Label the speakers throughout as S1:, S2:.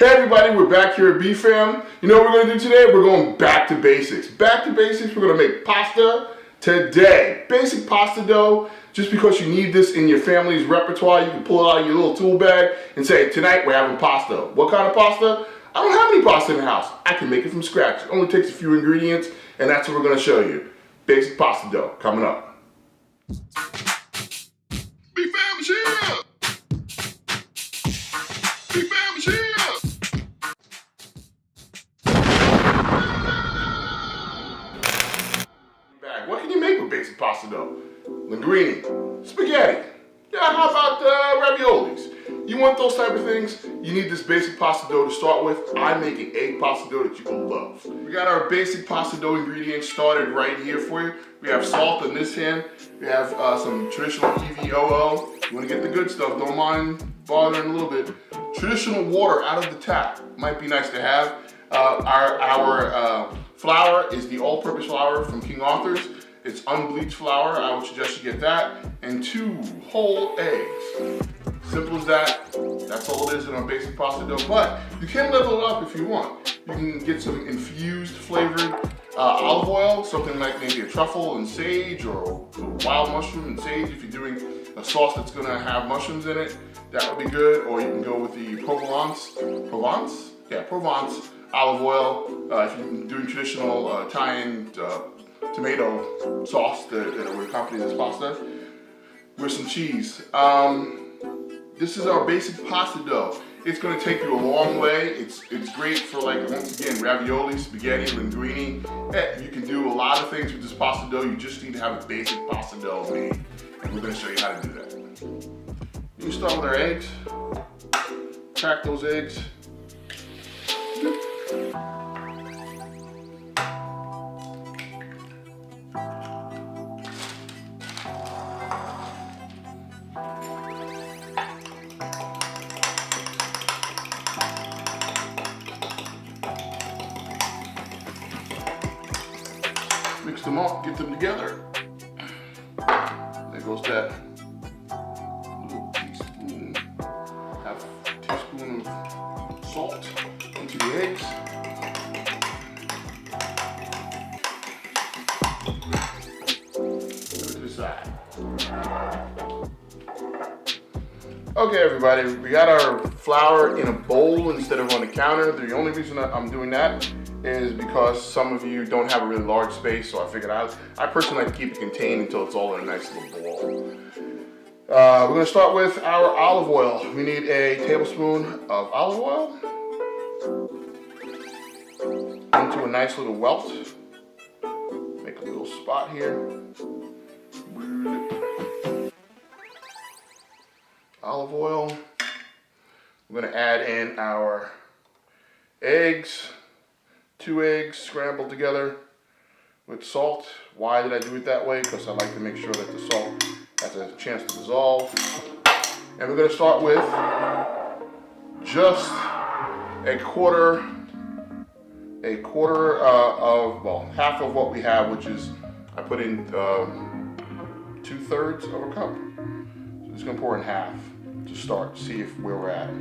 S1: Hey everybody, we're back here at B.F.A.M. You know what we're going to do today? We're going back to basics. Back to basics, we're going to make pasta today. Basic pasta dough. Just because you need this in your family's repertoire, you can pull it out of your little tool bag and say, tonight we're having pasta. What kind of pasta? I don't have any pasta in the house. I can make it from scratch. It only takes a few ingredients, and that's what we're going to show you. Basic pasta dough coming up. B.F.A.M is here! B.F.A.M is here! What can you make with basic pasta dough? Linguini, spaghetti. Yeah, how about raviolis? You want those type of things? You need this basic pasta dough to start with. I'm making egg pasta dough that you will love. We got our basic pasta dough ingredients started right here for you. We have salt in this hand. We have some traditional EVOO. You want to get the good stuff, don't mind bothering a little bit. Traditional water out of the tap might be nice to have. Our flour is the all-purpose flour from King Arthur's. It's unbleached flour. I would suggest you get that. And 2 whole eggs. Simple as that. That's all it is in our basic pasta dough. But you can level it up if you want. You can get some infused flavored olive oil, something like maybe a truffle and sage, or wild mushroom and sage if you're doing a sauce that's going to have mushrooms in it. That would be good. Or you can go with the Provence olive oil. If you're doing traditional Italian tomato sauce that would accompany this pasta with some cheese. This is our basic pasta dough. It's going to take you a long way. It's great for, like, once again, ravioli, spaghetti, linguini. You can do a lot of things with this pasta dough. You just need to have a basic pasta dough made, and we're going to show you how to do that. You start with our eggs. Crack those eggs. Mix them up, get them together. There goes that little teaspoon, half teaspoon of salt into the eggs. Put it to the side. Okay, everybody, we got our flour in a bowl instead of on the counter. The only reason I'm doing that is because some of you don't have a really large space, so I figured I personally like to keep it contained until it's all in a nice little bowl. We're going to start with our olive oil. We need a tablespoon of olive oil into a nice little welt. Make a little spot here. Olive oil. We're going to add in our eggs. 2 eggs scrambled together with salt. Why did I do it that way? Because I like to make sure that the salt has a chance to dissolve. And we're going to start with just a quarter of, well, half of what we have, which is, I put in 2/3 of a cup. So just going to pour in half to start, see where we're at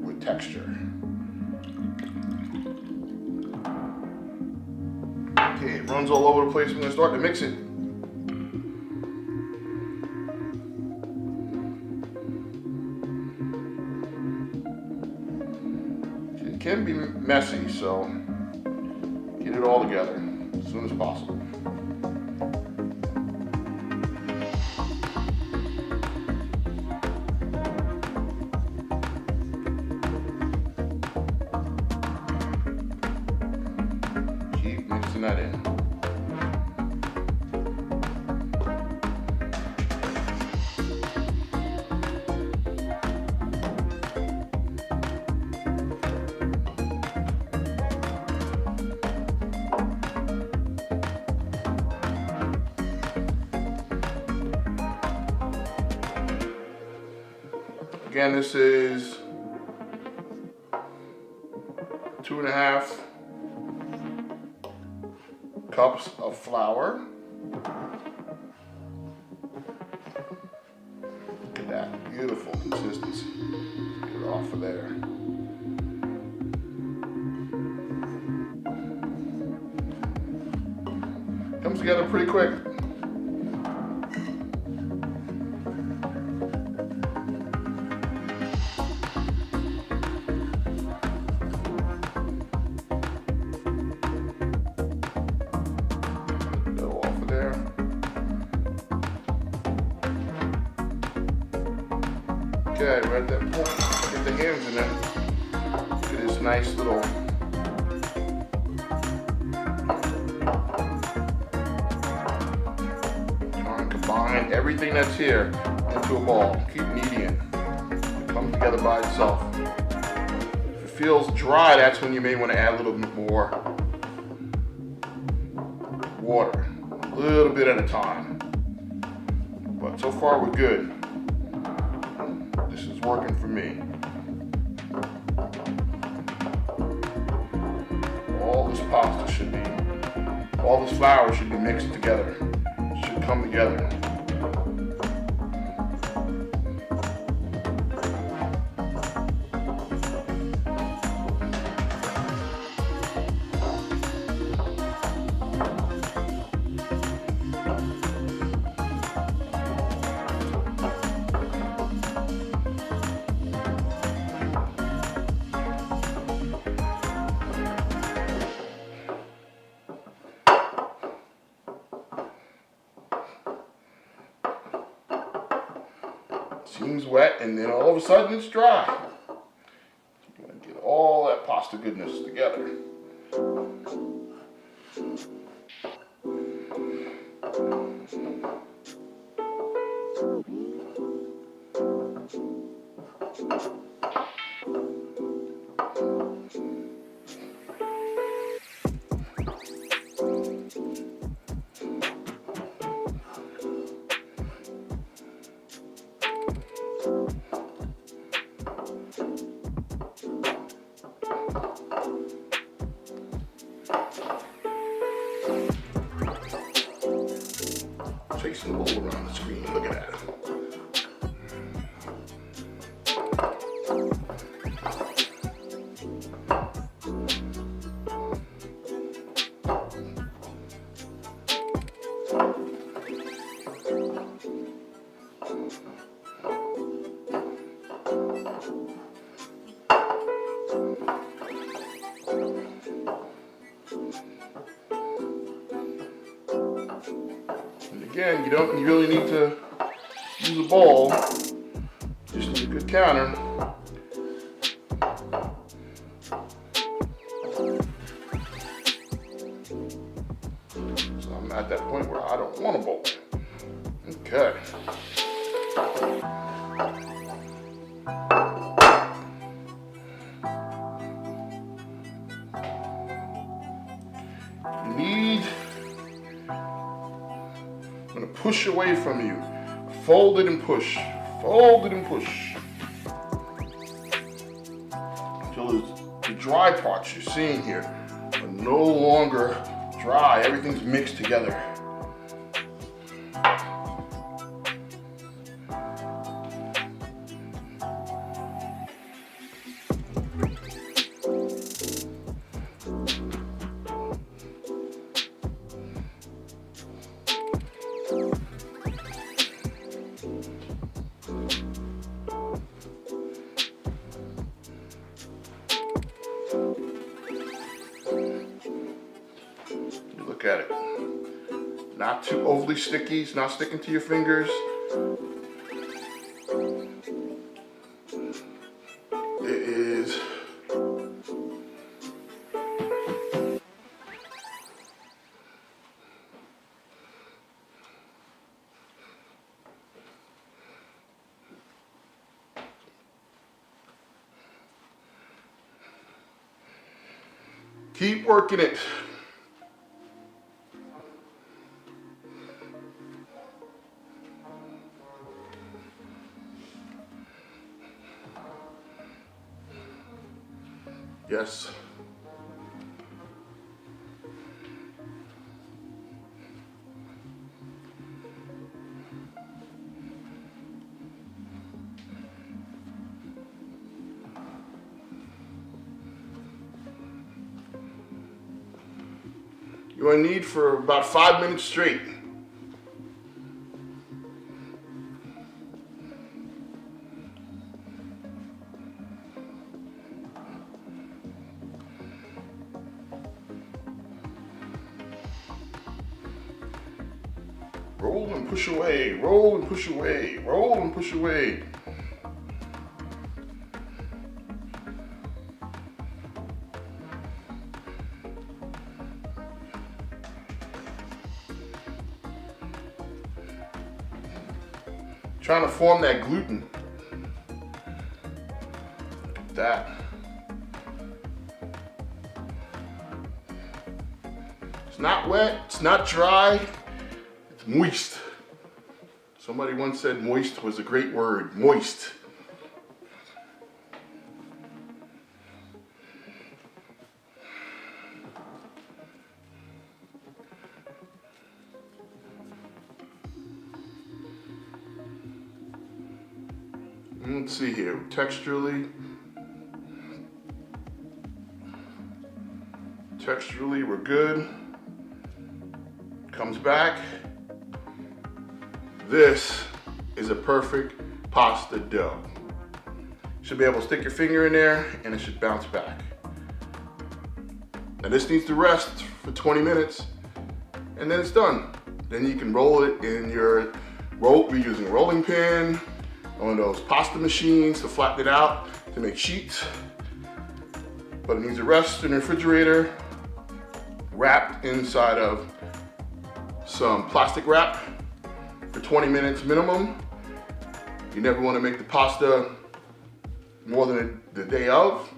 S1: with texture. Okay, it runs all over the place. We're going to start to mix it. It can be messy, so get it all together as soon as possible. Keep mixing that in. Again, this is 2.5 cups of flour. Look at that, beautiful. consistency. Get it off of there. Comes together pretty quick. Dough off of there. Okay, we're at that point. Get the hands in there. Look at this nice little combine everything that's here into a ball. Keep kneading it. It comes together by itself. If it feels dry, that's when you may want to add a little bit more water. A little bit at a time. But so far we're good. This is working for me. All this pasta should be, all this flour should be mixed together. It should come together. Seems wet, and then all of a sudden it's dry. You're going to get all that pasta goodness together. Chasing the bowl around the screen, look at that. Again, you really need to use a bowl. Just need a good counter. So I'm at that point where I don't want a bowl. Okay. You need I'm going to push away from you. Fold it and push. Fold it and push. Until the dry parts you're seeing here are no longer dry. Everything's mixed together. Look at it. Not too overly sticky, it's not sticking to your fingers. It is keep working it. Yes. you're gonna need for about 5 minutes straight. Roll and push away, roll and push away, roll and push away. Trying to form that gluten. Look at that. It's not wet, it's not dry, it's moist. Somebody once said moist was a great word, moist. Let's see here, texturally we're good. Comes back. This is a perfect pasta dough. You should be able to stick your finger in there and it should bounce back. Now this needs to rest for 20 minutes and then it's done. Then you can roll it in your we're using a rolling pin, one of those pasta machines to flatten it out to make sheets. But it needs to rest in the refrigerator, wrapped inside of some plastic wrap for 20 minutes minimum. You never want to make the pasta more than the day of.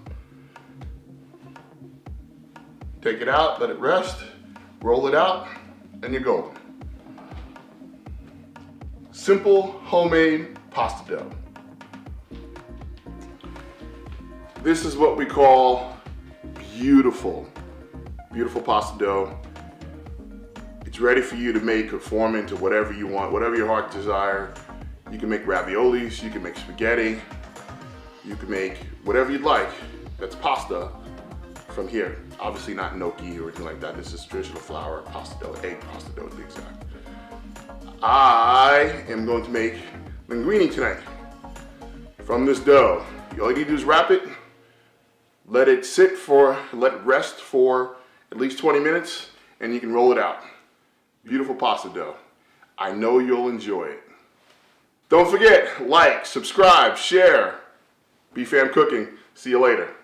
S1: Take it out, let it rest, roll it out, and you're golden. Simple homemade pasta dough. This is what we call beautiful pasta dough. It's ready for you to make or form into whatever you want, whatever your heart desire. You can make raviolis, you can make spaghetti, you can make whatever you'd like that's pasta from here. Obviously not gnocchi or anything like that. This is traditional flour pasta dough, egg pasta dough to be exact. I am going to make linguini tonight from this dough. All you need to do is wrap it, let it rest for at least 20 minutes, and you can roll it out. Beautiful pasta dough. I know you'll enjoy it. Don't forget, like, subscribe, share. B.F.A.M. Cooking. See you later.